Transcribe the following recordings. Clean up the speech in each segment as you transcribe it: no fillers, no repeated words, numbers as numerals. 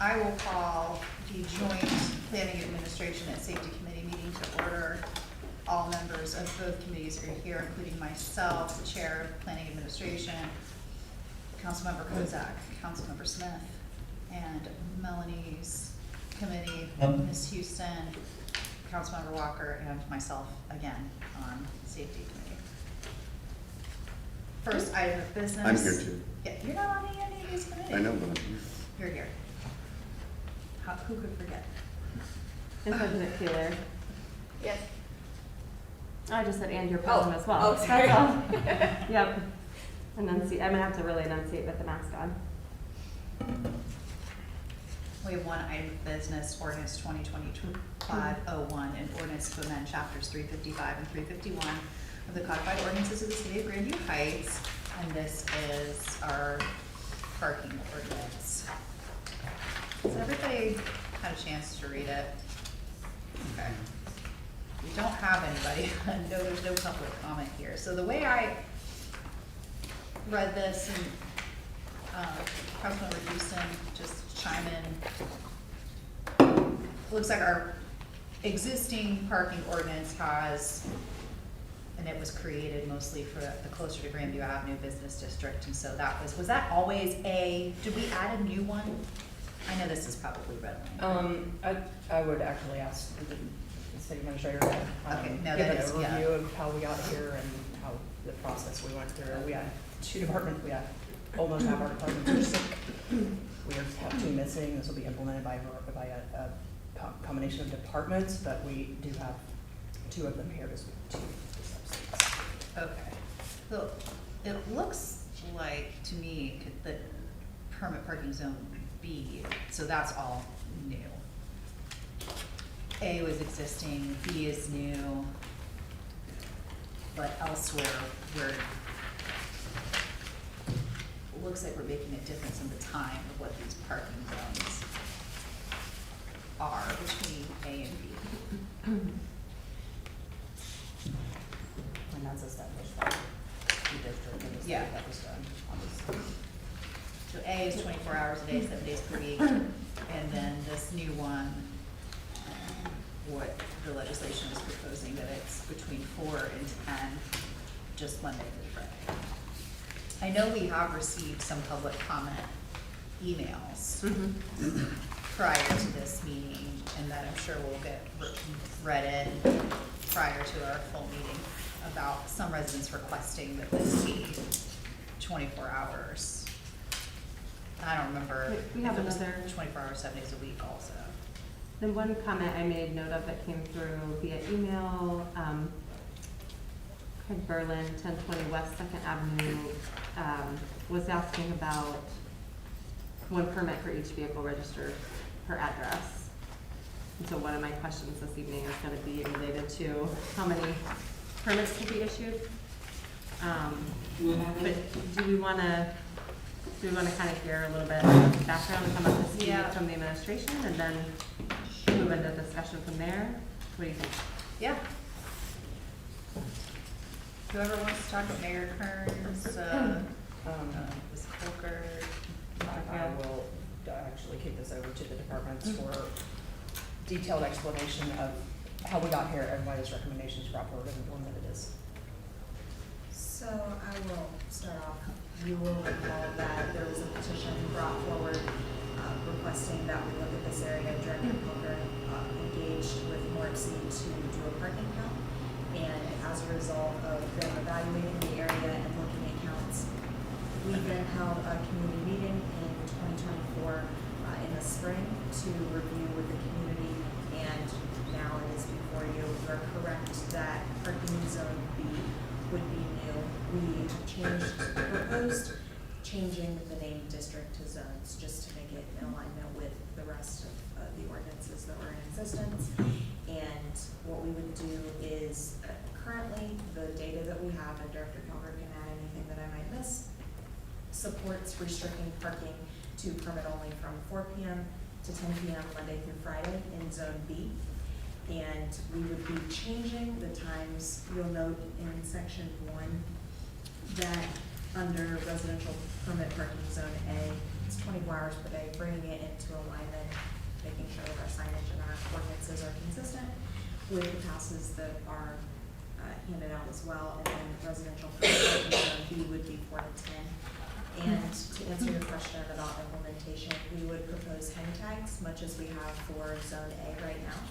I will call the joint planning administration and safety committee meeting to order. All members of both committees are here, including myself, the chair of planning administration, Councilmember Kozak, Councilmember Smith, and Melanie's committee, Ms. Houston, Councilmember Walker, and myself again on safety committee. First item of business. I'm here too. Yeah, you're not on any of these committees. I know, but I'm here. You're here. Who could forget? President Taylor. Yes. I just said, and you're present as well. Oh, sorry. That's all. Yep. Enunciate. I'm gonna have to really enunciate with the mask on. We have one item of business, ordinance 2020-501, an ordinance to amend chapters 355 and 351 of the codified ordinances of the city of Grandview Heights, and this is our parking ordinance. Has everybody had a chance to read it? Okay. We don't have anybody. No, there's no public comment here. So the way I read this, and Councilmember Houston just chime in. Looks like our existing parking ordinance has, and it was created mostly for the closer to Grandview Avenue Business District, and so that was that always did we add a new one? I know this is probably red line. I would actually ask the city administrator to Okay, no, give that an is- yeah. overview of how we got here and how the process we went through. We had 2 departments, we had almost half our departments are sick. We have 2 missing. This will be implemented by a combination of departments, but we do have 2 of them here to speak to the substance. Okay, so it looks like to me that permit parking zone B, so that's all new. A was existing, B is new, but elsewhere it looks like we're making a difference in the time of what these parking zones are between A and B. And that's established by the district and the state Yeah. that was done on this. So A is 24 hours a day, 7 days per week, and then this new one, what the legislation is proposing, that it's between 4 and 10, just Monday through Friday. I know we have received some public comment emails prior to this meeting, and that I'm sure will get read in prior to our full meeting, about some residents requesting that this be 24 hours. I don't remember We if have it was another- 24 hours, 7 days a week also. The one comment I made note of that came through via email, Craig Berlin, 1020 West 2nd Avenue, was asking about 1 permit for each vehicle registered per address. And so one of my questions this evening is gonna be related to how many permits to be issued. But do we wanna kind of hear a little bit of background and come up to speed Yeah. from the administration and then move into discussion from there? What do you think? Yeah. Whoever wants to talk about Mayor Kearns, Ms. Colker. I will actually kick this over to the departments for detailed explanation of how we got here and why this recommendation is brought forward in the form that it is. So I will start off. You will recall that there was a petition brought forward requesting that we look at this area. Director Coker engaged with Morrissey to do a parking count. And as a result of them evaluating the area and looking at counts, we then held a community meeting in 2024 in the spring to review with the community, and now it is before you. You are correct that parking zone B would be new. We proposed changing the name district to zones just to make it in alignment with the rest of the ordinances that were in existence. And what we would do is currently the data that we have, and Director Calvert can add anything that I might miss, supports restricting parking to permit only from 4 p.m. to 10 p.m. Monday through Friday in Zone B. And we would be changing the times. You'll note in Section 1 that under residential permit parking Zone A, it's 24 hours per day, bringing it into alignment, making sure that our signage and our ordinances are consistent with the passes that are handed out as well, and then residential for zone B would be 4 to 10. And to answer your question about implementation, we would propose hang tags, much as we have for zone A right now.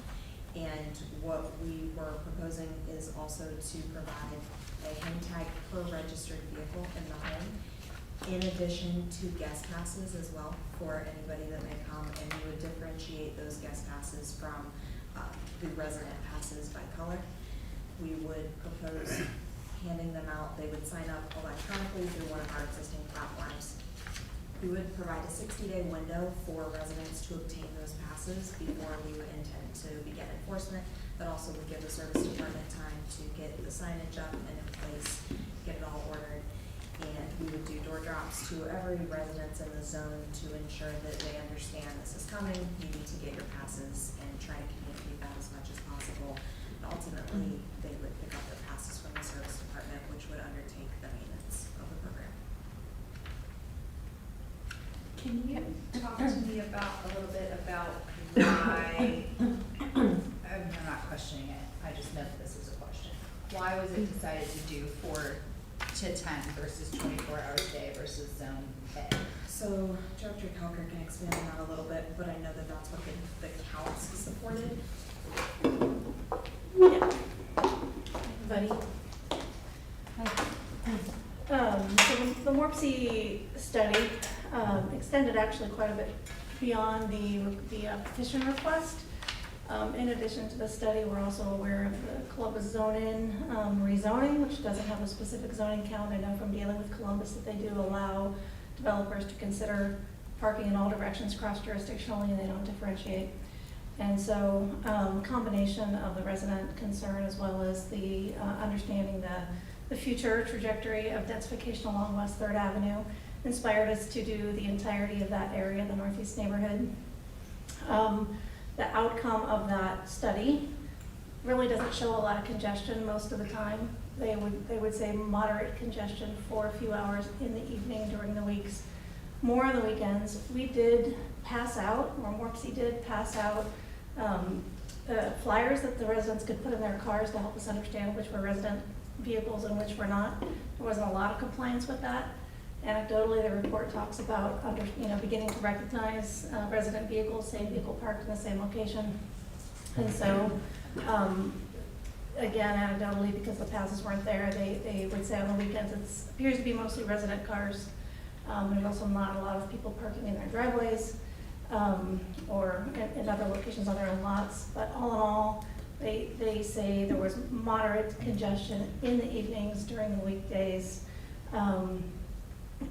And what we were proposing is also to provide a hang tag per registered vehicle in the home, in addition to guest passes as well for anybody that may come, and we would differentiate those guest passes from the resident passes by color. We would propose handing them out. They would sign up electronically through one of our existing platforms. We would provide a 60-day window for residents to obtain those passes before we would intend to begin enforcement. That also would give the service department time to get the signage up and in place, get it all ordered. And we would do door drops to every residence in the zone to ensure that they understand this is coming, you need to get your passes, and try to communicate that as much as possible. And ultimately, they would pick up their passes from the service department, which would undertake the maintenance of the program. Can you talk to me about, a little bit about why, I'm not questioning it, I just know that this was a question. Why was it decided to do 4 to 10 versus 24 hours a day versus zone A? So Director Calker can expand on that a little bit, but I know that that's what the counts supported. buddy? So the MORPC study extended actually quite a bit beyond the petition request. In addition to the study, we're also aware of the Columbus zone-in rezoning, which doesn't have a specific zoning count. I know from dealing with Columbus that they do allow developers to consider parking in all directions cross-jurisdictionally, and they don't differentiate. And so combination of the resident concern as well as the understanding the future trajectory of densification along West 3rd Avenue inspired us to do the entirety of that area, the Northeast neighborhood. The outcome of that study really doesn't show a lot of congestion most of the time. They would say moderate congestion for a few hours in the evening during the weeks. More on the weekends. We did pass out, or MORPC did pass out flyers that the residents could put in their cars to help us understand which were resident vehicles and which were not. There wasn't a lot of compliance with that. Anecdotally, the report talks about beginning to recognize resident vehicles, same vehicle parked in the same location. And so, again, anecdotally, because the passes weren't there, they would say on the weekends it appears to be mostly resident cars. There's also not a lot of people parking in their driveways or in other locations on their own lots. But all in all, they say there was moderate congestion in the evenings during the weekdays.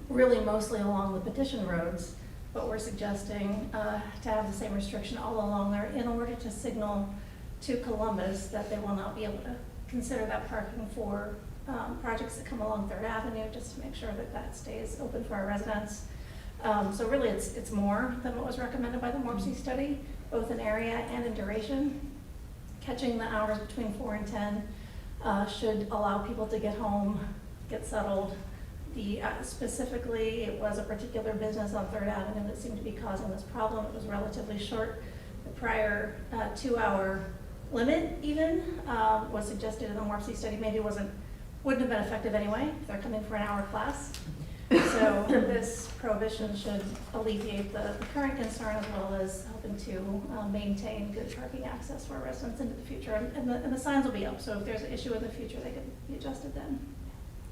Really mostly along the petition roads, but we're suggesting to have the same restriction all along there in order to signal to Columbus that they will not be able to consider that parking for projects that come along 3rd Avenue, just to make sure that that stays open for our residents. So really it's more than what was recommended by the MORPC study, both in area and in duration. Catching the hours between 4 and 10 should allow people to get home, get settled. Specifically, it was a particular business on 3rd Avenue that seemed to be causing this problem. It was relatively short. The prior 2-hour limit even was suggested in the MORPC study. Maybe wouldn't have been effective anyway if they're coming for an hour class. So this prohibition should alleviate the current concern as well as helping to maintain good parking access for our residents into the future. And the signs will be up, so if there's an issue in the future, they can be adjusted then.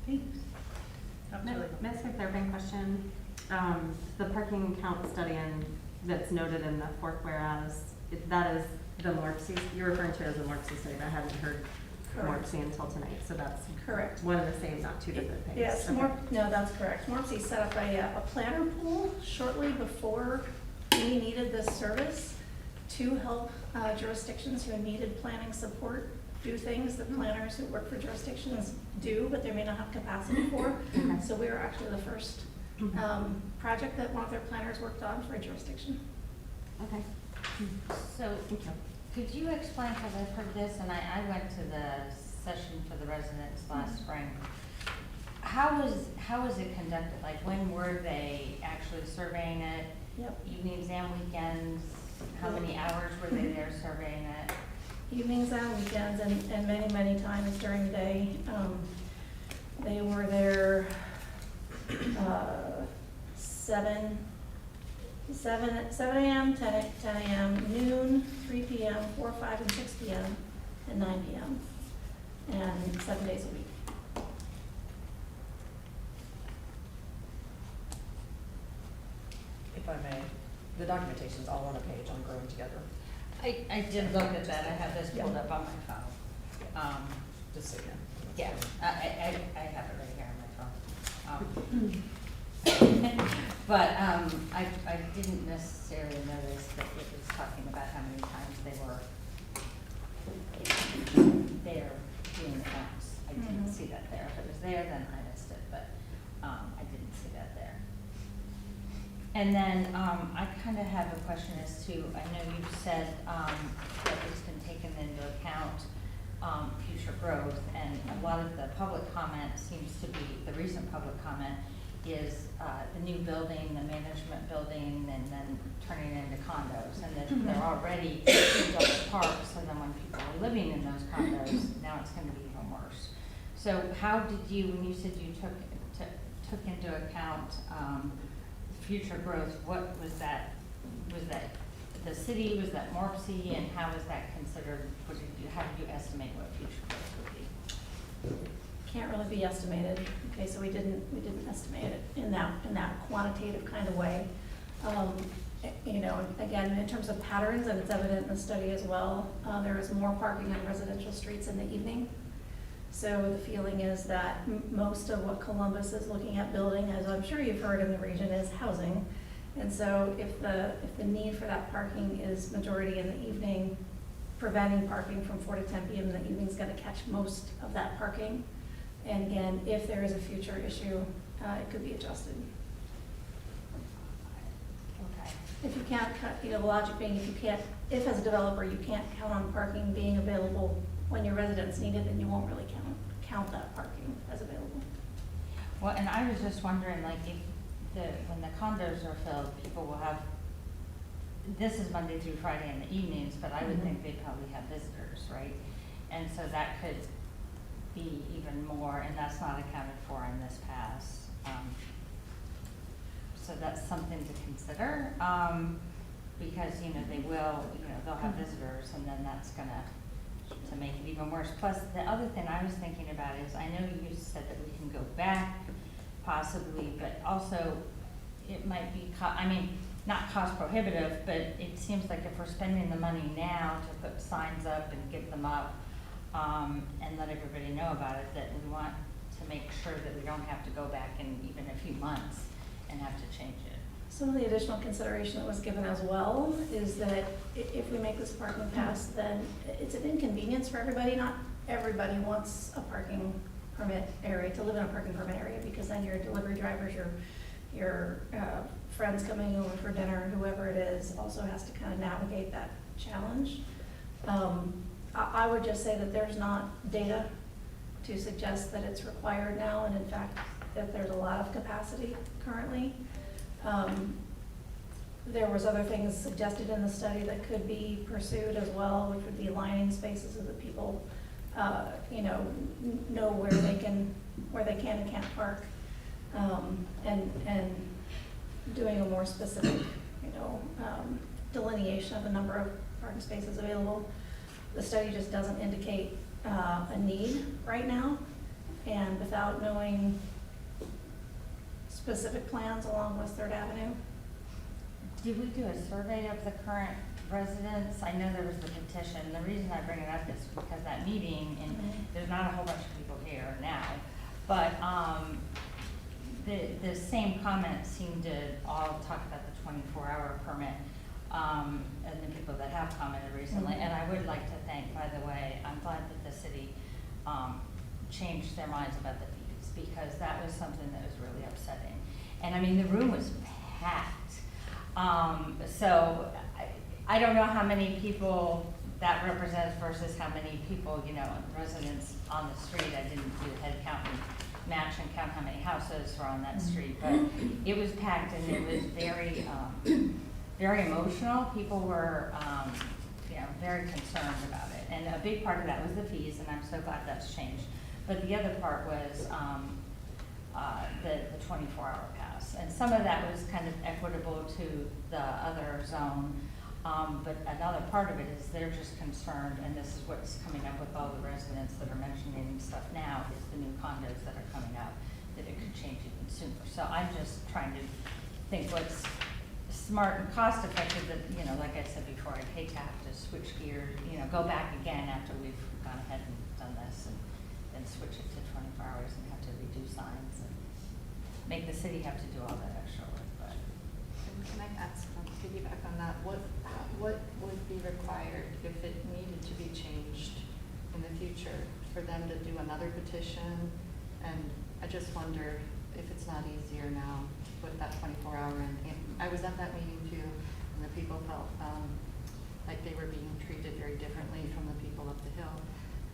Thanks. May I ask a clarifying question? The parking count study that's noted in the fourth whereas, that is the MORPC, you're referring to it as the MORPC study, but I hadn't heard Correct. MORPC until tonight, so that's Correct. one and the same, not two different things. Yes, Okay. no, that's correct. MORPC set up a planner pool shortly before we needed this service to help jurisdictions who needed planning support do things that planners who work for jurisdictions do, but they may not have capacity for. Okay. So we were actually the first project that one of their planners worked on for a jurisdiction. Okay. So, Thank you. could you explain, because I've heard this, and I went to the session for the residents last spring. how was it conducted? Like, when were they actually surveying it? Yep. Evenings and weekends? How many hours were they there surveying it? Evenings and weekends, and many, many times during the day. They were there, 7 AM, 10 AM, noon, 3 PM, 4, 5, and 6 PM, and 9 PM, and 7 days a week. If I may, the documentation's all on a page on Growing Together, I did look at that, I have this pulled up on my phone. just so you know. Yeah, I have it right here on my phone. But, I didn't necessarily notice that it was talking about how many times they were there doing the counts. I didn't Mhm. see that there. If it was there, then I missed it, but, I didn't see that there. And then, I kind of have a question as to, I know you've said, that it's been taken into account, future growth, and a lot of the public comment seems to be, the recent public comment is, the new building, the management building, and then turning it into condos, and that they're already double parks, and then when people are living in those condos, now it's gonna be even worse. So how did you, when you said you took into account, future growth, what was that the city, was that MORPC, and how was that considered, how did you estimate what future growth would be? Can't really be estimated, okay, so we didn't estimate it in that quantitative kind of way. You know, again, in terms of patterns, and it's evident in the study as well, there is more parking on residential streets in the evening. So the feeling is that most of what Columbus is looking at building, as I'm sure you've heard in the region, is housing. And so if the need for that parking is majority in the evening, preventing parking from 4 to 10 PM in the evening is gonna catch most of that parking. And again, if there is a future issue, it could be adjusted. Okay. If you can't, you know, the logic being, if as a developer, you can't count on parking being available when your residents need it, then you won't really count that parking as available. Well, and I was just wondering, like, if when the condos are filled, people will have, this is Monday through Friday in the evenings, but I would Mhm. think they probably have visitors, right? And so that could be even more, and that's not accounted for in this pass. So that's something to consider, because, you know, they'll have visitors, and then that's gonna, to make it even worse. Plus, the other thing I was thinking about is, I know you said that we can go back possibly, but also it might be, not cost prohibitive, but it seems like if we're spending the money now to put signs up and get them up, and let everybody know about it, that we want to make sure that we don't have to go back in even a few months and have to change it. Some of the additional consideration that was given as well is that if we make this parking pass, then it's an inconvenience for everybody. Not everybody wants a parking permit area, to live in a parking permit area, because then your delivery drivers, your friends coming over for dinner, whoever it is, also has to kind of navigate that challenge. I would just say that there's not data to suggest that it's required now, and in fact, that there's a lot of capacity currently. There was other things suggested in the study that could be pursued as well, which would be lining spaces so that people, you know where they can and can't park, and doing a more specific, delineation of the number of parking spaces available. The study just doesn't indicate a need right now, and without knowing specific plans along West Third Avenue. Did we do a survey of the current residents? I know there was the petition. The reason I bring it up is because that meeting, and there's not a whole bunch of people here now, but the same comments seem to all talk about the 24-hour permit, and the people that have commented recently. Mhm. And I would like to thank, by the way, I'm glad that the city changed their minds about the fees, because that was something that was really upsetting. And I mean, the room was packed. So I don't know how many people that represents versus how many people, residents on the street. I didn't do a head count and match and count how many houses were on that street, but it was packed and it was very, very emotional. People were, you know, very concerned about it. And a big part of that was the fees, and I'm so glad that's changed. But the other part was, the 24-hour pass. And some of that was kind of equitable to the other zone. But another part of it is they're just concerned, and this is what's coming up with all the residents that are mentioning stuff now, is the new condos that are coming up, that it could change even sooner. So I'm just trying to think what's smart and cost effective that, you know, like I said before, I'd hate to have to switch gears, you know, go back again after we've gone ahead and done this and then switch it to 24 hours and have to redo signs and make the city have to do all that extra work, but. And can I ask, piggyback on that, what would be required if it needed to be changed in the future for them to do another petition? And I just wonder if it's not easier now to put that 24-hour in. And I was at that meeting too, and the people felt like they were being treated very differently from the people up the hill,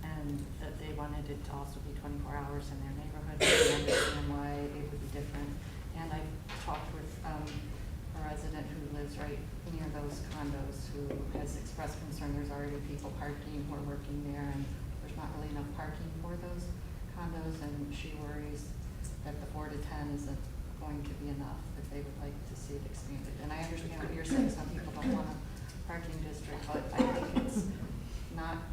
and that they wanted it to also be 24 hours in their neighborhood. I understand why it would be different. And I talked with a resident who lives right near those condos who has expressed concern. There's already people parking who are working there, and there's not really enough parking for those condos, and she worries that the 4 to 10 isn't going to be enough, that they would like to see it expanded. And I understand what you're saying, some people don't want a parking district, but I think it's not,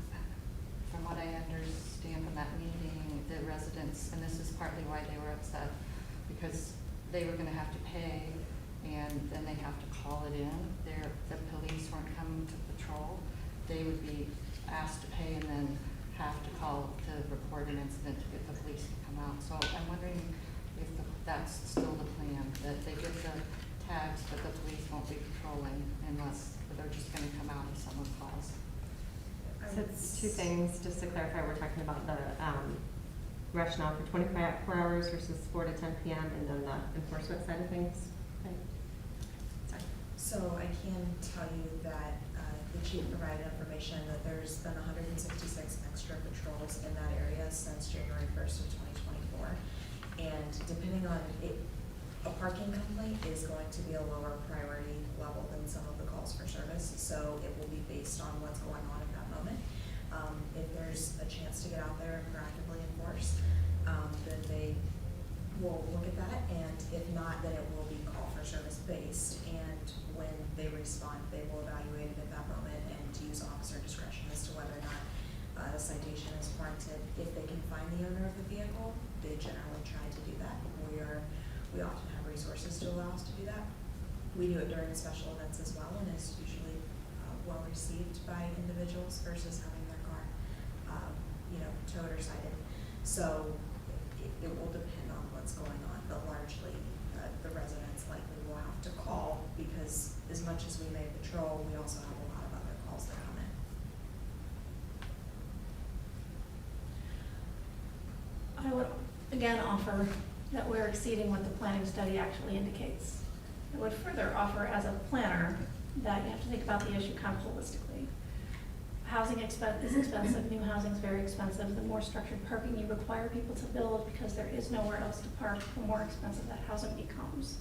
from what I understand from that meeting, the residents, and this is partly why they were upset, because they were gonna have to pay, and then they have to call it in. The police weren't coming to patrol. They would be asked to pay and then have to call to report an incident to get the police to come out. So I'm wondering if that's still the plan, that they get the tags, but the police won't be patrolling unless they're just gonna come out if someone calls. So it's two things, just to clarify, we're talking about the rationale for 24 hours versus 4 to 10 p.m. and then the enforcement side of things. Right. Sorry. So I can tell you that the chief provided information that there's been 166 extra patrols in that area since January 1st of 2024. And depending on it, a parking complaint is going to be a lower priority level than some of the calls for service. So it will be based on what's going on at that moment. If there's a chance to get out there and proactively enforce, then they will look at that. And if not, then it will be call for service based. And when they respond, they will evaluate it at that moment and use officer discretion as to whether or not a citation is warranted. If they can find the owner of the vehicle, they generally try to do that. We often have resources to allow us to do that. We do it during special events as well, and it's usually well received by individuals versus having their car, towed or cited. So it will depend on what's going on, but largely the residents likely will have to call, because as much as we may patrol, we also have a lot of other calls that come in. I would again offer that we're exceeding what the planning study actually indicates. I would further offer as a planner that you have to think about the issue kind of holistically. Housing is expensive, new housing is very expensive. The more structured parking you require people to build because there is nowhere else to park, the more expensive that housing becomes.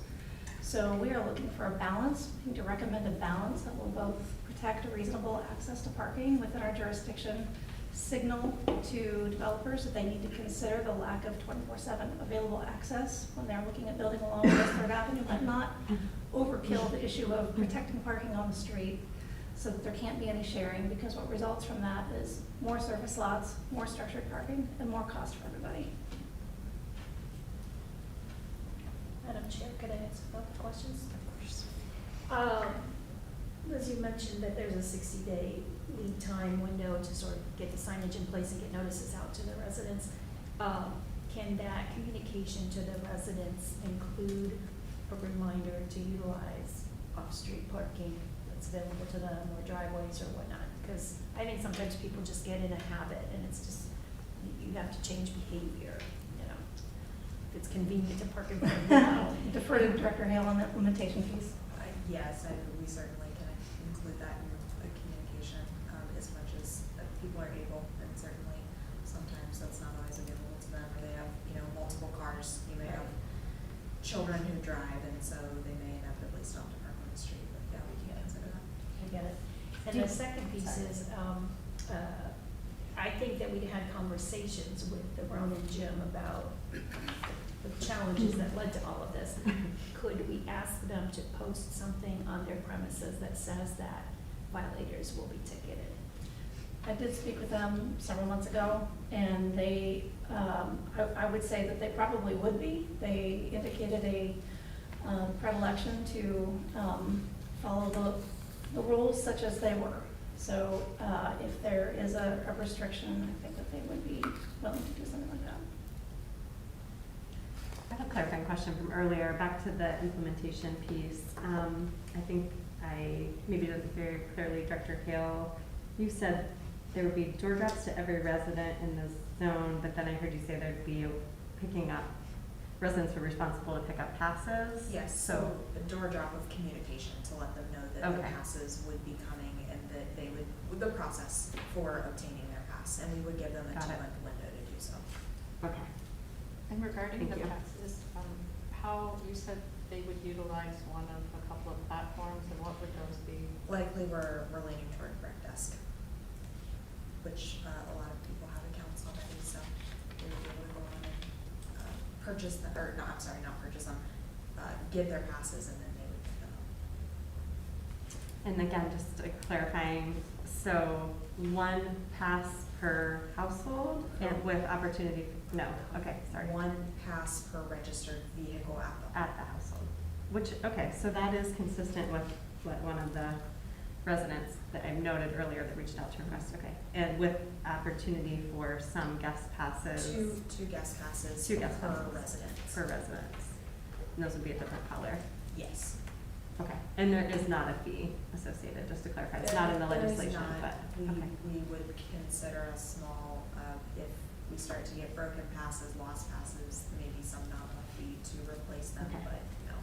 So we are looking for a balance. We need to recommend a balance that will both protect a reasonable access to parking within our jurisdiction, signal to developers that they need to consider the lack of 24/7 available access when they're looking at building along West Third Avenue, but not overkill the issue of protecting parking on the street so that there can't be any sharing, because what results from that is more surface lots, more structured parking, and more cost for everybody. Madam Chair, could I ask a couple questions? Of course. As you mentioned that there's a 60-day lead time window to sort of get the signage in place and get notices out to the residents. Can that communication to the residents include a reminder to utilize off-street parking that's available to them, or driveways or whatnot? Because I think sometimes people just get in a habit and it's just, you have to change behavior, If it's convenient to park in front of the Defer to Director Hale on the implementation piece. Yes, we certainly can include that in the communication as much as people are able, and certainly sometimes that's not always available to them, or they have, multiple And the second piece is, I think that we'd had conversations with the Ronan gym about the challenges that led to all of this. Could we ask them to post something on their premises that says that violators will be ticketed? I did speak with them several months ago, and they, I would say that they probably would be. They indicated a predilection to follow the rules such as they were. So if there is a restriction, I think that they would be willing to do something like that. I have a clarifying question from earlier, back to the implementation piece. I think I maybe didn't very clearly, Director Hale, you said there would be door drops to every resident in the zone, but then I heard you say there'd be picking up, residents were responsible to pick up passes? Yes, so a door drop of communication to let them know that the Okay. passes would be coming and that they would, the process for obtaining their pass, and we would give them a Got it. 2-month window to do so. Okay. And regarding Thank the you. passes, how, you said they would utilize one of a couple of platforms, and what would those be? Likely we're leaning toward Rec Desk, which a lot of people have accounts already, so they would be able to go on and purchase them, or no, I'm sorry, not purchase them, give their passes and then they would pick them up. And again, just clarifying, so 1 pass per household and with opportunity, no, okay, sorry. 1 pass per registered vehicle at the home. At the household, which, okay, so that is consistent with what one of the residents that I noted earlier that reached out to request, okay. And with opportunity for some guest passes. Two guest passes. 2 guest per passes. resident. Per residents. And those would be a different color. Yes. Okay, and there is not a fee associated, just to clarify, it's not in the There is legislation, not. but, We, okay. we would consider a small, if we start to get broken passes, lost passes, maybe some nominal fee to replace them, Okay. but no,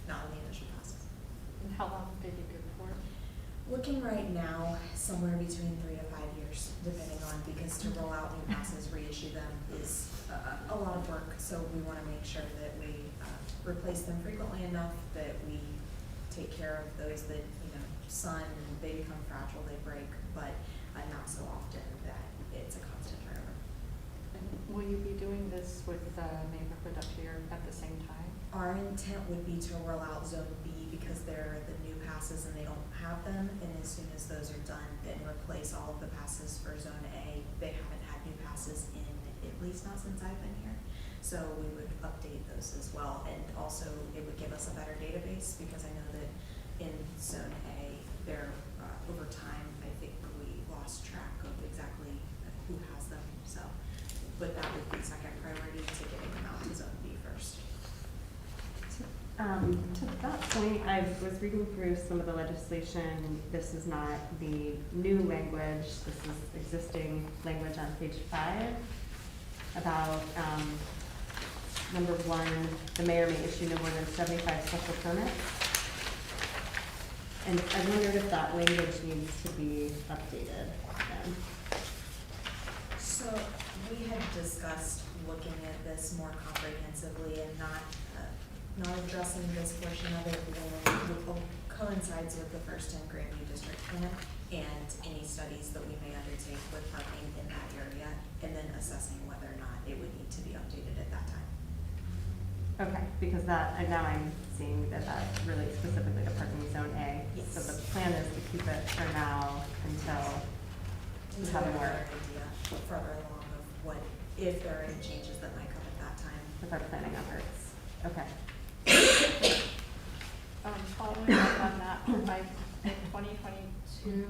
not on the initial passes. And how long would they be good for? Looking right now, somewhere between 3 to 5 years, depending on, because to roll out new passes, reissue them is a lot of work. So we want to make sure that we replace them frequently enough that we take care of those that, sun, they become fragile, they break, but not so often that it's a constant turnover. And will you be doing this with the neighborhood up here at the same time? Our intent would be to roll out Zone B because they're the new passes and they don't have them. And as soon as those are done, then replace all of the passes for Zone A. They haven't had new passes in at least not since I've been here. So we would update those as well. And also it would give us a better database because I know that in Zone A, there, over time, I think we lost track of exactly who has them. So, but that would be second priority to getting them out to Zone B first. To that point, I was reading through some of the legislation. This is not the new language. This is existing language on page 5 about, number 1, the mayor may issue no more than 75 special permits. And I wondered if that language needs to be updated then. So we had discussed looking at this more comprehensively and not addressing this portion of it when it coincides with the first 10 Grandview District Plan and any studies that we may undertake with parking in that area, and then assessing whether or not it would need to be updated at that time. Okay, because that, and now I'm seeing that that relates specifically to parking zone A. Yes. So the plan is to keep it for now until we have a more better idea further along of what, if there are any changes that might come at that time. with our planning efforts. Okay. Following up on that, in 2022,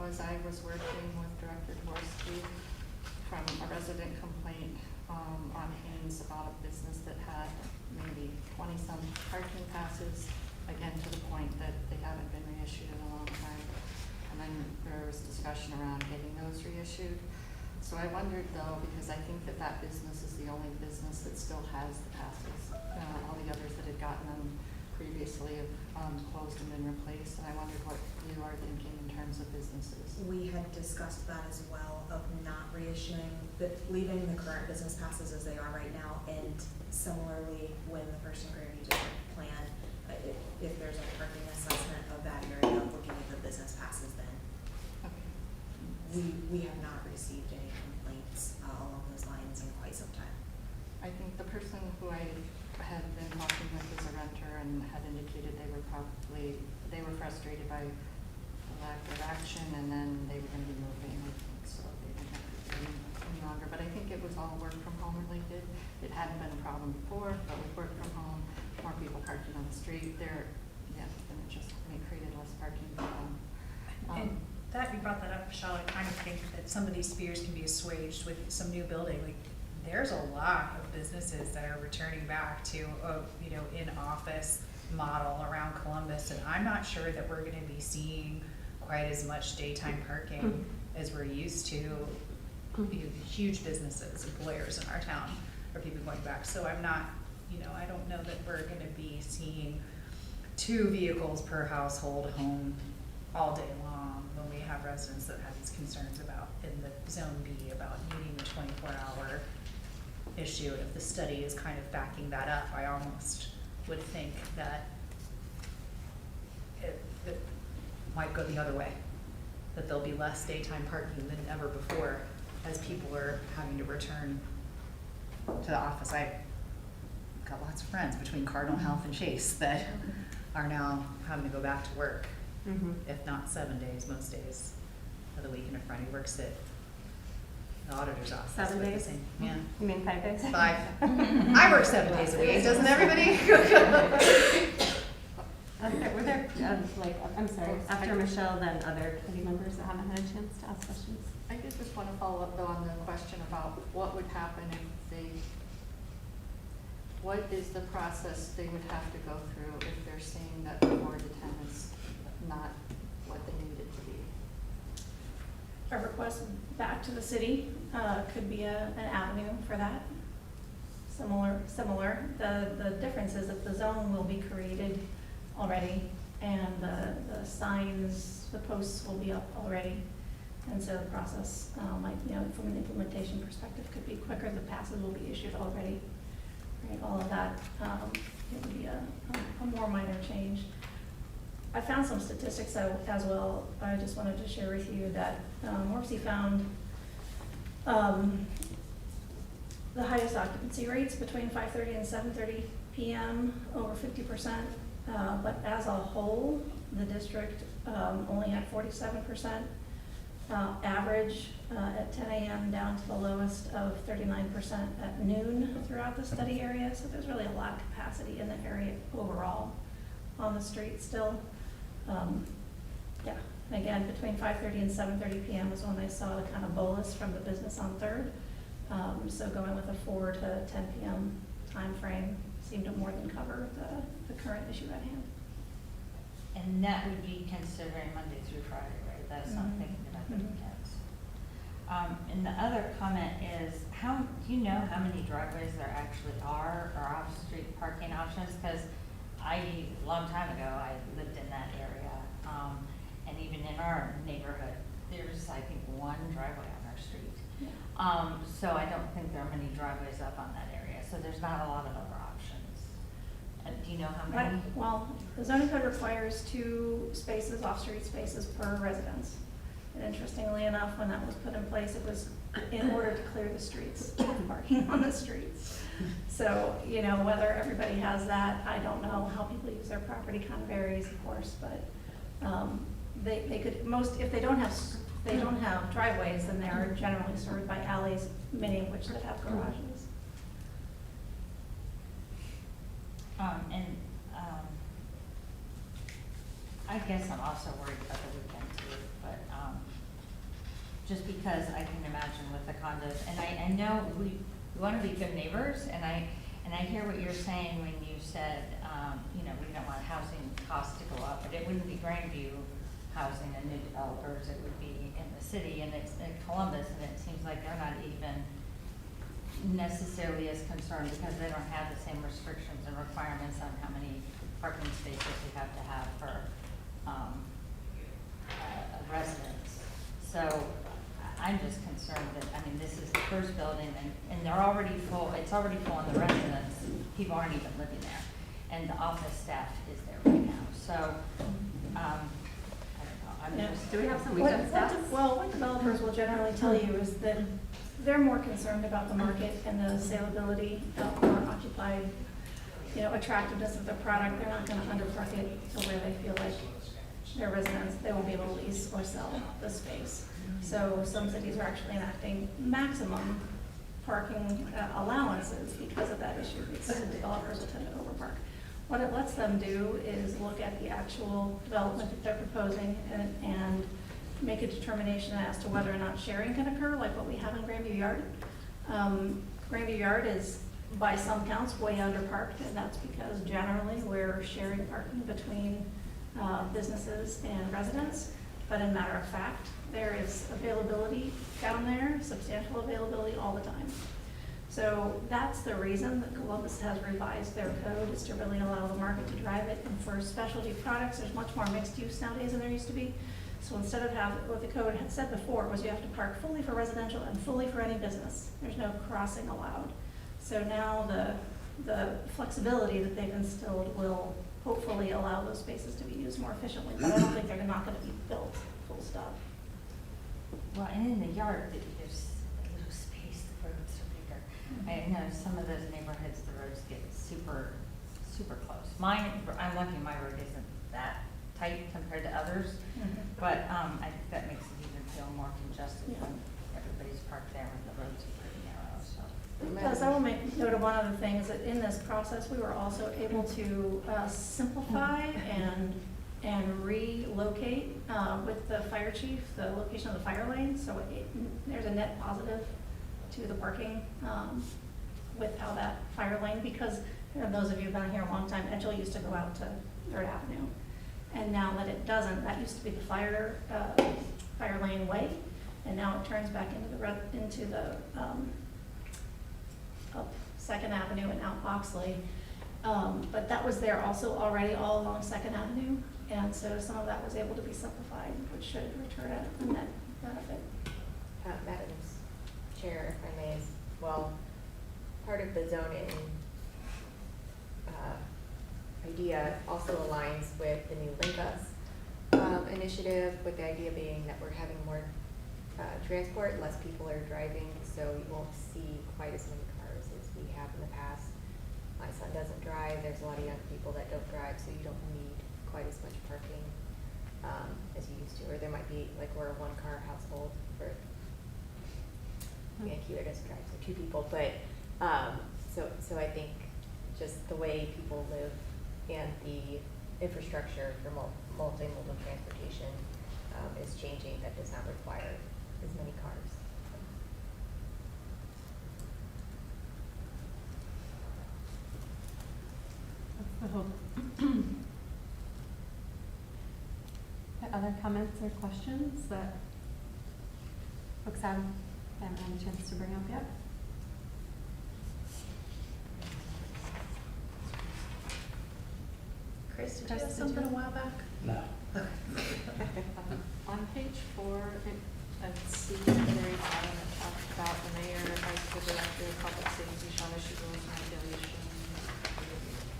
I was working with Director Dvorsky from a resident complaint on Haynes about a business that had maybe 20-some parking passes, again, to the point that they haven't been reissued in a long time. And then there was discussion around getting those reissued. So I wondered though, because I think that that business is the only business that still has the passes. All the others that had gotten them previously have closed and been replaced, and I wondered what you are thinking in terms of businesses. We had discussed that as well, of not reissuing, but leaving the current business passes as they are right now, and similarly, when the first and Grandview District Plan, if there's a parking assessment of that area, looking at the business passes then We have not received any complaints along those lines in quite some time. I think the person who I had been talking with is a renter and had indicated they were frustrated by the lack of action, and then they were gonna be moving, so they didn't have to do any longer. But I think it was all work from home related. It hadn't been a problem before, but with work from home, more people parking on the street, then it just created less parking for them. And that, you brought that up, Michelle, I kind of think that some of these fears can be assuaged with some new building. Like, there's a lot of businesses that are returning back to a, in-office model around Columbus, and I'm not sure that we're gonna be seeing quite as much daytime parking as we're used to. Huge businesses, employers in our town, or people going back, so I'm not, I don't know that we're gonna be seeing 2 vehicles per household home all day long when we have residents that have these concerns about, in the Zone B, about needing the 24-hour issue. And if the study is kind of backing that up, I almost would think that it might go the other way, that there'll be less daytime parking than ever before as people are having to return to the office. I've got lots of friends between Cardinal Health and Chase that are now having to go back to work, if not 7 days, most days of the week. And a friend who works at the auditor's office. 7 with the days? same- Yeah. You mean 5 days? 5. I work 7 days a week, doesn't everybody? Okay, were there, I'm sorry, after Michelle, then other committee members that haven't had a chance to ask questions? I did just want to follow up though on the question about what would happen if what is the process they would have to go through if they're seeing that the board attendance not what they need it to be? A request back to the city could be an avenue for that. Similar. The difference is that the zone will be created already, and the signs, the posts will be up already. And so the process might, from an implementation perspective, could be quicker. The passes will be issued already. Right, all of that, it would be a more minor change. I found some statistics as well. I just wanted to share with you that Morpsey found the highest occupancy rates between 5:30 and 7:30 p.m., over 50%. But as a whole, the district only had 47%. Average at 10 a.m. down to the lowest of 39% at noon throughout the study area. So there's really a lot of capacity in the area overall on the street still. Yeah, and again, between 5:30 and 7:30 p.m. is when I saw the kind of bolus from the business on 3rd. So going with a 4 to 10 p.m. time frame seemed to more than cover the current issue at hand. And that would be considering Monday through Friday, right? That's not thinking about the weekends. And the other comment is, do you know how many driveways there actually are or off-street parking options? Because a long time ago, I lived in that area, and even in our neighborhood, there's, I think, 1 driveway on our street. Yeah. So I don't think there are many driveways up on that area, so there's not a lot of other options. Do you know how many? Right. Well, the zoning code requires 2 spaces, off-street spaces per residence. And interestingly enough, when that was put in place, it was in order to clear the streets, parking on the streets. So, whether everybody has that, I don't know. How people use their property kind of varies, of course, but they could, if they don't have driveways, then they are generally served by alleys, many of which that have garages. I guess I'm also worried about the weekend too, but, just because I can imagine with the condos, and I know we wanna be good neighbors, and I hear what you're saying when you said, we don't want housing costs to go up, but it wouldn't be Grandview housing and new developers, it would be in the city, and it's in Columbus, and it seems like they're not even necessarily as concerned because they don't have the same restrictions and requirements on how many parking spaces you have to have for residents. So I'm just concerned that, this is the first building and they're already full, it's already full on the residents, people aren't even living there. And the office staff is there right now, so, I don't know, Yeah. Do we have some What- weekend what stats? de- Well, what developers will generally tell you is that they're more concerned about the market and the saleability, or occupied, attractiveness of the product. They're not gonna underpark it to where they feel like their residents, they won't be able to lease or sell the space. So some cities are actually enacting maximum parking allowances because of that issue, because the developers will tend to overpark. What it lets them do is look at the actual development that they're proposing and make a determination as to whether or not sharing can occur, like what we have in Grandview Yard. Grandview Yard is, by some counts, way underparked, and that's because generally we're sharing parking between businesses and residents. But in matter of fact, there is availability down there, substantial availability all the time. So that's the reason that Columbus has revised their code, is to really allow the market to drive it. And for specialty products, there's much more mixed use nowadays than there used to be. So instead of what the code had said before was you have to park fully for residential and fully for any business. There's no crossing allowed. So now the flexibility that they've instilled will hopefully allow those spaces to be used more efficiently. But I don't think they're not gonna be built, full stop. Well, and in the yard, there's a little space, the roads are bigger. I know some of those neighborhoods, the roads get super, super close. Mine, I'm lucky my road isn't that tight compared to others, but, I think that makes it even feel more congested when everybody's parked there and the roads are pretty narrow, so. Plus, I will make note of one other thing, is that in this process, we were also able to simplify and relocate with the fire chief, the location of the fire lane. So there's a net positive to the parking with how that fire lane, because those of you who've been here a long time, Edgell used to go out to Third Avenue. And now that it doesn't, that used to be the fire lane way, and now it turns back into the up Second Avenue and out Oxley. But that was there also already all along Second Avenue, and so some of that was able to be simplified, which should return a net benefit. Madam Chair, if I may as well, part of the zoning idea also aligns with the new Link Us initiative, with the idea being that we're having more transport, less people are driving, so you won't see quite as many cars as we have in the past. My son doesn't drive, there's a lot of young people that don't drive, so you don't need quite as much parking as you used to, or there might be, like, we're a one-car household for Keeler doesn't drive, so 2 people, but, so I think just the way people live and the infrastructure for multimodal transportation is changing, that does not require as many cars. That's the hope. Other comments or questions that folks haven't had a chance to bring up yet? Chris, did you have something a while back? No. On page 4, and C, at the very bottom, it talks about the mayor, vice the director of public safety shall issue rules and regulations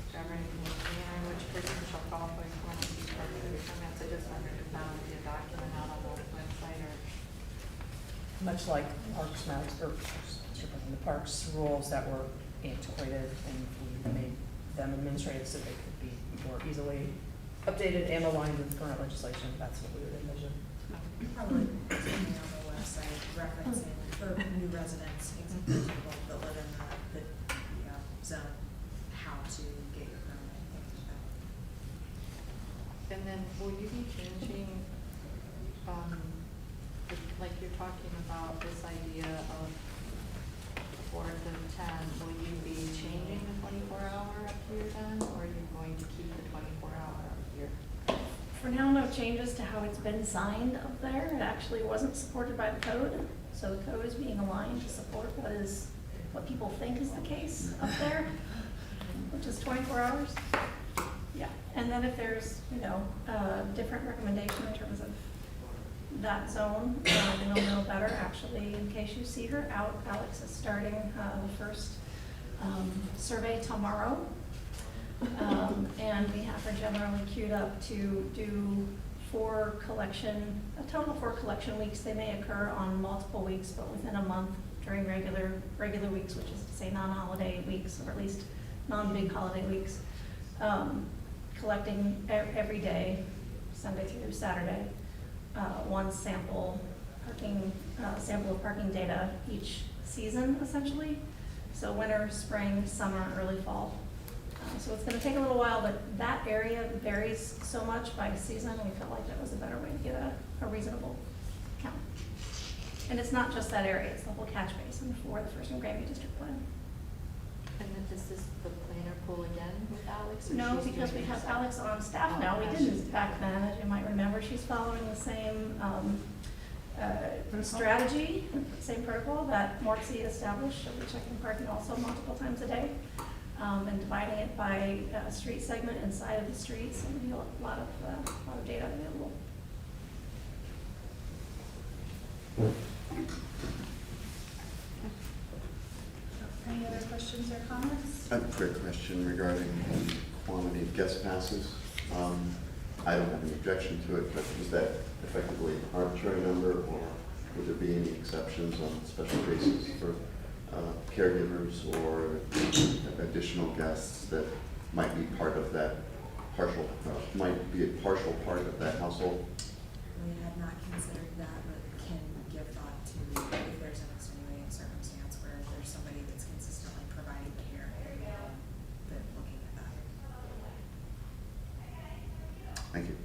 governing the manner in which persons shall qualify for one of these permits. I just wondered if that would be a document out on the website, or Much like Parks Maps, or the Parks rules that were antiquated, and we made them administrative so they could be more easily updated and aligned with current legislation. That's what we would envision. Probably something on the website referencing for new residents, people that live in the zone, how to get your permit, things like that. and then will you be changing, like you're talking about this idea of 4 to 10, will you be changing the 24-hour up here then, or are you going to keep the 24-hour up here? For now, no changes to how it's been signed up there. It actually wasn't supported by the code, so the code is being aligned to support what people think is the case up there, which is 24 hours. Yeah, and then if there's, different recommendation in terms of that zone, then we'll know better. Actually, in case you see her out, Alex is starting the first survey tomorrow. And we have her generally queued up to do a total of 4 collection weeks. They may occur on multiple weeks, but within a month during regular weeks, which is to say non-holiday weeks, or at least non-big holiday weeks. Collecting every day, Sunday through Saturday, one sample of parking data each season, essentially. So winter, spring, summer, early fall. So it's gonna take a little while, but that area varies so much by season, we felt like that was a better way to get a reasonable count. And it's not just that area, it's the whole catch basin for the First and Grandview District Plan. And then this is the planner pool again with Alex? Or No, she's because doing we have herself? Alex on staff now, we didn't back then, as you might remember, she's following the same, strategy, same protocol that Morpsey established, she'll be checking parking also multiple times a day, and dividing it by street segment inside of the streets, and we have a lot of data available. Any other questions or comments? I have a quick question regarding the quantity of guest passes. I don't have any objection to it, but is that effectively an arbitrary number, or would there be any exceptions on special cases for caregivers or additional guests that might be part of that might be a partial part of that household? We had not considered that, but can give thought to if there's an extenuating circumstance where there's somebody that's consistently providing care, that looking at that. Thank you.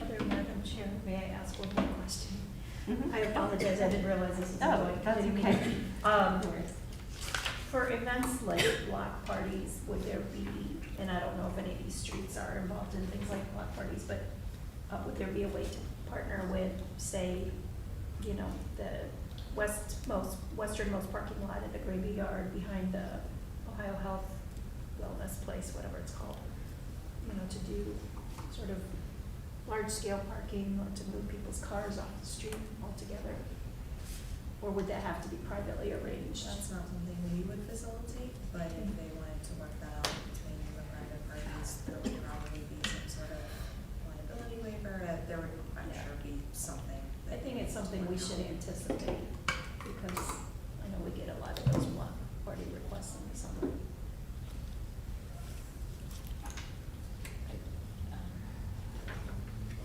Other Madam Chair, may I ask one more question? Mhm. I apologize, I didn't realize this was Oh, going. that's didn't mean okay. to. No worries. For events like block parties, would there be, and I don't know if any of these streets are involved in things like block parties, but would there be a way to partner with, say, you know, the westernmost parking lot at the Gravy Yard behind the Ohio Health Wellness Place, whatever it's called, you know, to do sort of large-scale parking or to move people's cars off the street altogether? Or would that have to be privately arranged? That's not something we would facilitate, but if they wanted to work that out between the private parties, there would probably be some sort of liability waiver, there would, I'm Yeah. sure, be something. I that think it's something we should anticipate, because I know we get a lot of those block party requests in the summer.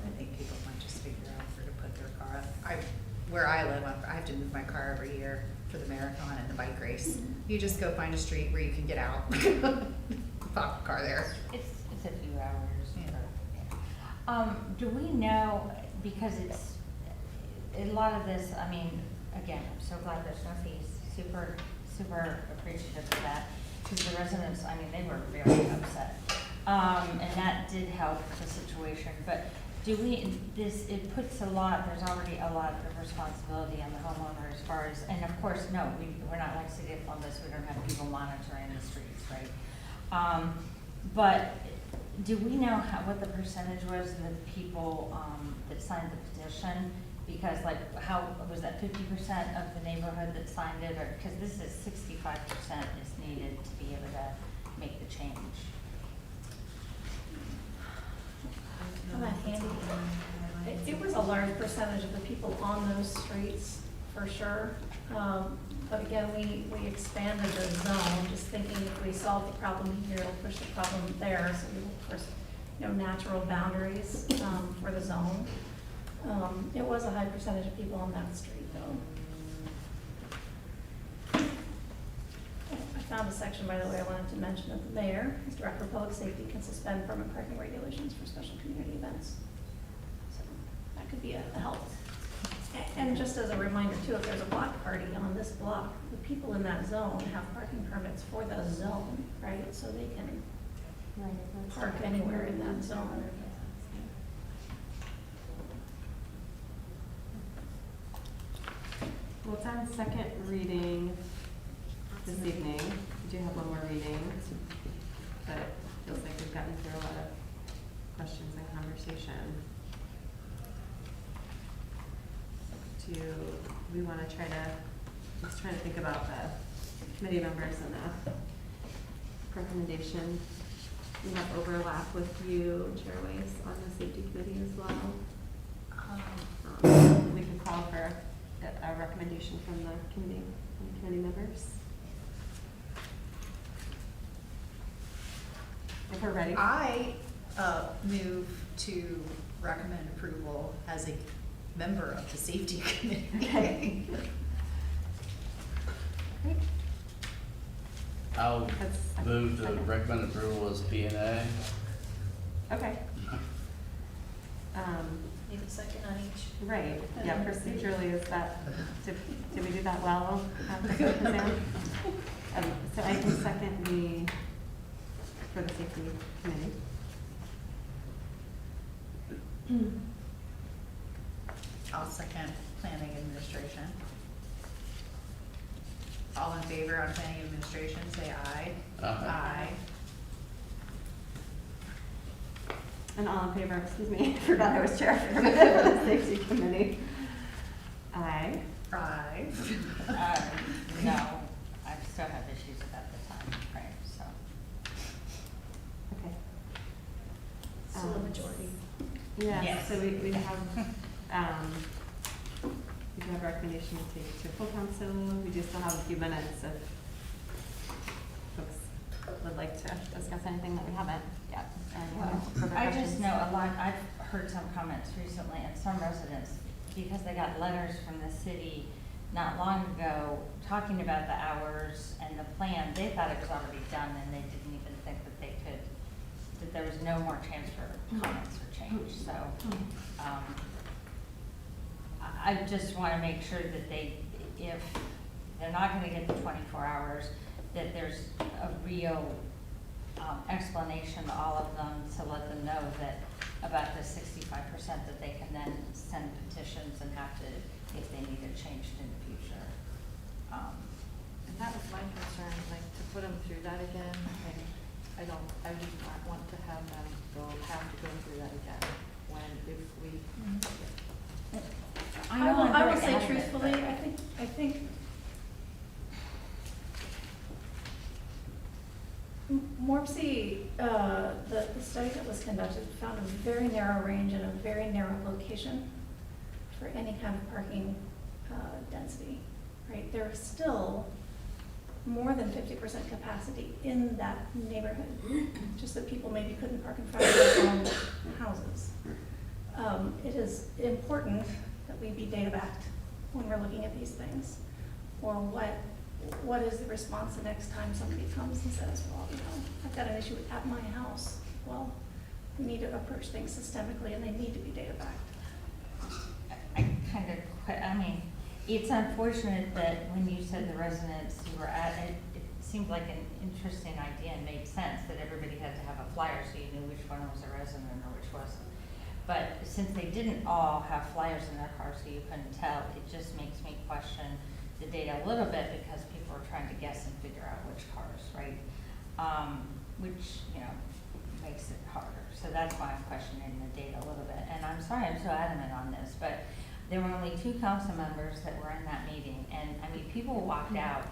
I think people might just figure out where to put their car. Where I live, I have to move my car every year for the marathon and the bike race. You just go find a street where you can get out, park a car there. It's a few hours. Yeah. Do we know, because it's, a lot of this, I mean, again, I'm so glad there's no fees, super appreciative of that, because the residents, I mean, they were very upset. And that did help the situation, but do we, it puts a lot, there's already a lot of responsibility on the homeowner as far as, and of course, no, we're not like City of Columbus, we don't have people monitoring the streets, right? But do we know what the percentage was of the people, that signed the petition? Because like, how, was that 50% of the neighborhood that signed it, or, because this is 65% is needed to be able to make the change. Isn't that handy? It was a large percentage of the people on those streets, for sure. But again, we expanded the zone, just thinking if we solve the problem here, it'll push the problem there. So we will push, you know, natural boundaries for the zone. It was a high percentage of people on that street, though. I found a section, by the way, I wanted to mention that the mayor, as director of public safety, can suspend permit parking regulations for special community events. So that could be a help. And just as a reminder too, if there's a block party on this block, the people in that zone have parking permits for the zone, right? So they can park anywhere in that zone. Well, it's on second reading this evening. We do have one more reading, but it feels like we've gotten through a lot of questions and conversation. Do we want to let's try to think about the committee members and the recommendation we have overlap with you, Chair Weiss, on the safety committee as well. We could call for a recommendation from the committee members. If we're ready. I move to recommend approval as a member of the safety committee. Okay. Great. I'll That's- move to second. recommend approval as P and A. Okay. Need a second on each. Right, yeah, procedurally, is that, did we do that well? Sam? So I can second for the safety committee. I'll second planning administration. All in favor on planning administration, say aye. Aye. And all in favor, excuse me, I forgot I was chair for the safety committee. Aye. Aye. No, I still have issues about the time frame, so. Okay. Still a majority. Yeah, Yes. so we have, we have recommendation to take to full council. We do still have a few minutes if folks would like to discuss anything that we haven't yet. Any other further I just questions? know a lot, I've heard some comments recently, and some residents, because they got letters from the city not long ago talking about the hours and the plan, they thought it was already done, and they didn't even think that they could, that there was no more chance for comments or change, so. I just wanna make sure that they, if they're not gonna get the 24 hours, that there's a real explanation to all of them to let them know that about the 65% that they can then send petitions and have to, if they need it changed in the future. And that was my concern, like, to put them through that again, and I would not want to have them have to go through that again, when if we. I know I'm I very will say adamant, truthfully, but- I think Morpsey, the study that was conducted found a very narrow range and a very narrow location for any kind of parking density, right? There is still more than 50% capacity in that neighborhood, just that people maybe couldn't park in front of their own houses. It is important that we be data backed when we're looking at these things. Or what is the response the next time somebody comes and says, well, you know, I've got an issue at my house. Well, we need to approach things systemically and they need to be data backed. I kind of, I mean, it's unfortunate that when you said the residents who were at it, it seemed like an interesting idea and made sense that everybody had to have a flyer so you knew which one was a resident or which wasn't. But since they didn't all have flyers in their cars so you couldn't tell, it just makes me question the data a little bit because people are trying to guess and figure out which cars, right? Which, you know, makes it harder. So that's why I'm questioning the data a little bit. And I'm sorry I'm so adamant on this, but there were only 2 council members that were in that meeting. And I mean, people walked out,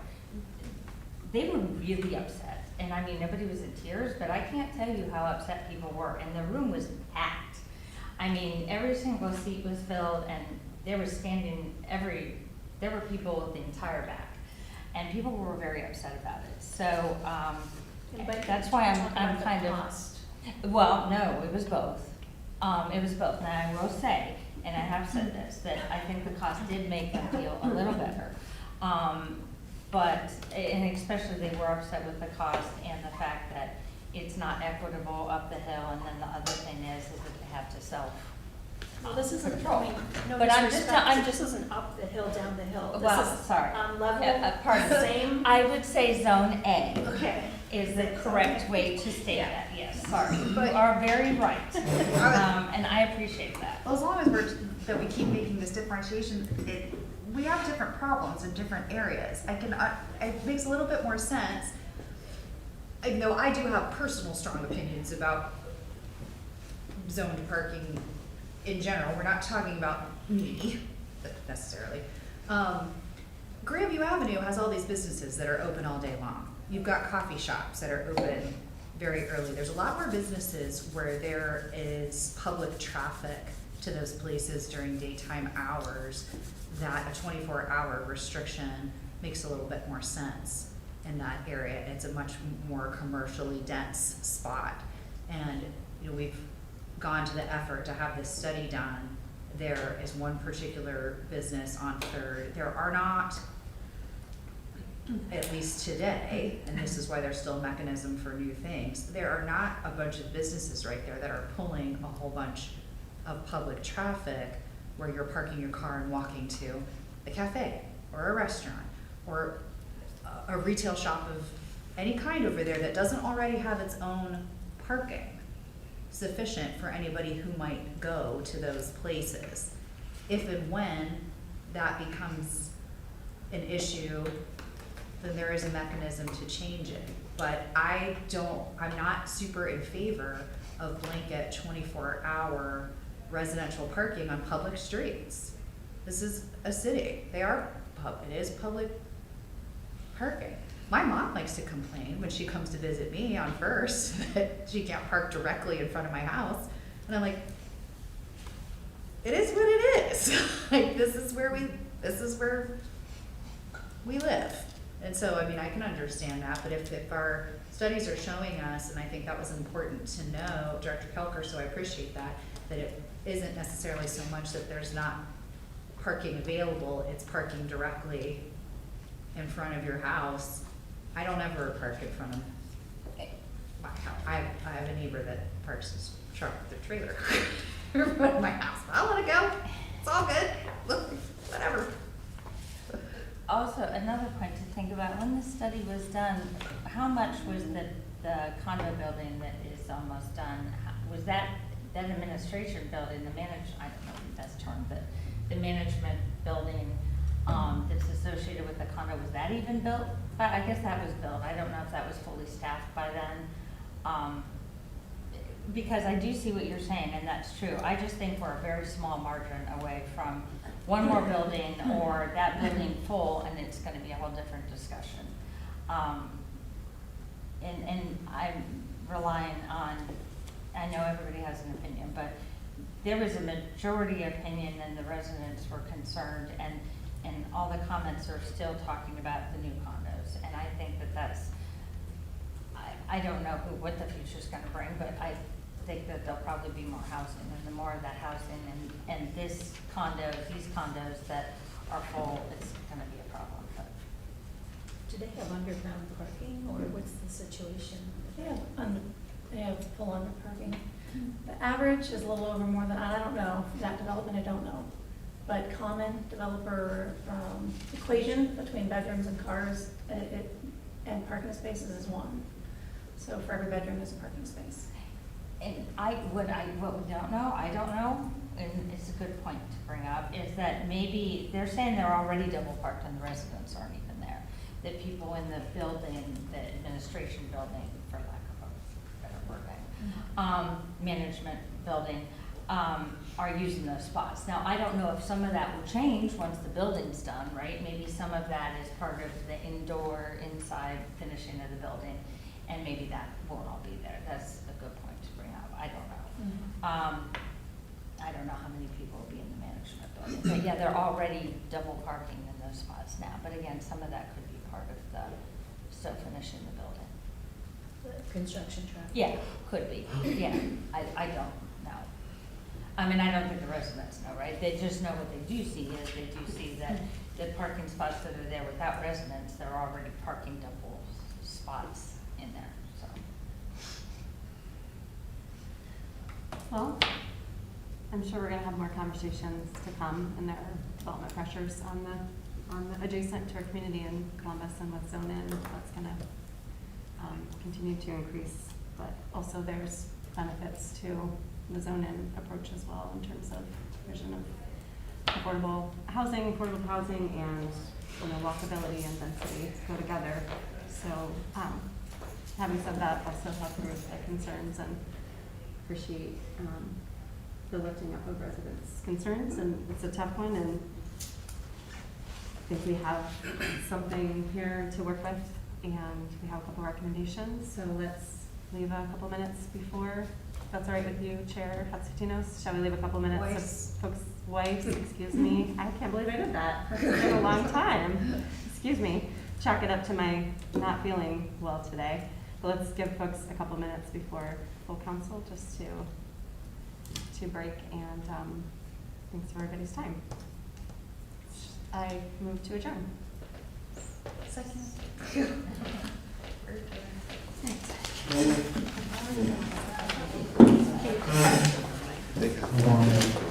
they were really upset. And I mean, nobody was in tears, but I can't tell you how upset people were. And the room was packed. I mean, every single seat was filled and there was there were people with the entire back. And people were very upset about it. So, that's why I'm kind of. Cost. Well, no, it was both. It was both. Now, I will say, and I have said this, that I think the cost did make them feel a little better. And especially they were upset with the cost and the fact that it's not equitable up the hill. And then the other thing is that they have to self. Well, this isn't, Control. I mean, no But I'm disrespect, just- this isn't up the hill, down the hill. This Well, is sorry. on level, Pardon me. same. I would say zone A. Okay. Is the correct way to state that, yes, sorry. You But- are very right, and I appreciate that. Well, as long as that we keep making this differentiation, we have different problems in different areas. It makes a little bit more sense, even though I do have personal strong opinions about zoned parking in general. We're not talking about me necessarily. Grandview Avenue has all these businesses that are open all day long. You've got coffee shops that are open very early. There's a lot more businesses where there is public traffic to those places during daytime hours, that a 24-hour restriction makes a little bit more sense in that area. It's a much more commercially dense spot. And, you know, we've gone to the effort to have this study done. There is one particular business on Third. There are not, at least today, and this is why there's still a mechanism for new things, there are not a bunch of businesses right there that are pulling a whole bunch of public traffic where you're parking your car and walking to a cafe or a restaurant or a retail shop of any kind over there that doesn't already have its own parking sufficient for anybody who might go to those places. If and when that becomes an issue, then there is a mechanism to change it. But I'm not super in favor of blanket 24-hour residential parking on public streets. This is a city. It is public parking. My mom likes to complain when she comes to visit me on First that she can't park directly in front of my house. And I'm like, it is what it is. Like, this is where we live. And so, I mean, I can understand that, but if our studies are showing us, and I think that was important to know, Director Kelker, so I appreciate that it isn't necessarily so much that there's not parking available, it's parking directly in front of your house. I don't ever park in front of my house. I have a neighbor that parks his truck with their trailer in front of my house. I'll let it go. It's all good. Whatever. Also, another point to think about, when the study was done, how much was the condo building that is almost done, was that administration building, I don't know the best term, but the management building that's associated with the condo, was that even built? But I guess that was built. I don't know if that was fully staffed by then. Because I do see what you're saying, and that's true. I just think we're a very small margin away from one more building or that building full, and it's gonna be a whole different discussion. And I'm relying on, I know everybody has an opinion, but there was a majority opinion and the residents were concerned, and all the comments are still talking about the new condos. And I think that's, I don't know what the future's gonna bring, but I think that there'll probably be more housing, and the more of that housing and these condos that are full, it's gonna be a problem. But Do they have underground parking, or what's the situation? They have full under parking. The average is a little over more than, I don't know, that development, I don't know. But common developer equation between bedrooms and cars and parking spaces is 1. So for every bedroom, there's a parking space. And what we don't know, and it's a good point to bring up, is that maybe they're saying they're already double parked and the residents aren't even there. That people in the building, the administration building, for lack of a better wording, management building, are using those spots. Now, I don't know if some of that will change once the building's done, right? Maybe some of that is part of the inside finishing of the building, and maybe that won't all be there. That's a good point to bring up. I don't know. I don't know how many people will be in the management building, but yeah, they're already double parking in those spots now. But again, some of that could be part of the still finishing the building. The construction traffic? Yeah, could be. Yeah, I don't know. I mean, I don't think the residents know, right? They just know what they do see is they do see that the parking spots that are there without residents, they're already parking double spots in there, so. Well, I'm sure we're gonna have more conversations to come, and there are development pressures on the adjacent to our community in Columbus and with Zone In. That's gonna continue to increase, but also there's benefits to the Zone In approach as well in terms of provision of affordable housing and, walkability and density go together. So, having said that, also help with the concerns and appreciate the lifting up of residents' concerns, and it's a tough one, and I think we have something here to work with, and we have a couple recommendations, so let's leave a couple minutes before, if that's all right with you, Chair Hatsutinos? Shall we leave a couple minutes Wives. of folks' wives, excuse me? I can't believe I did that. It's been a long time. Excuse me. Chalk it up to my not feeling well today. But let's give folks a couple minutes before full council just to break, and thanks for everybody's time. I move to adjourn. Second. Thank you.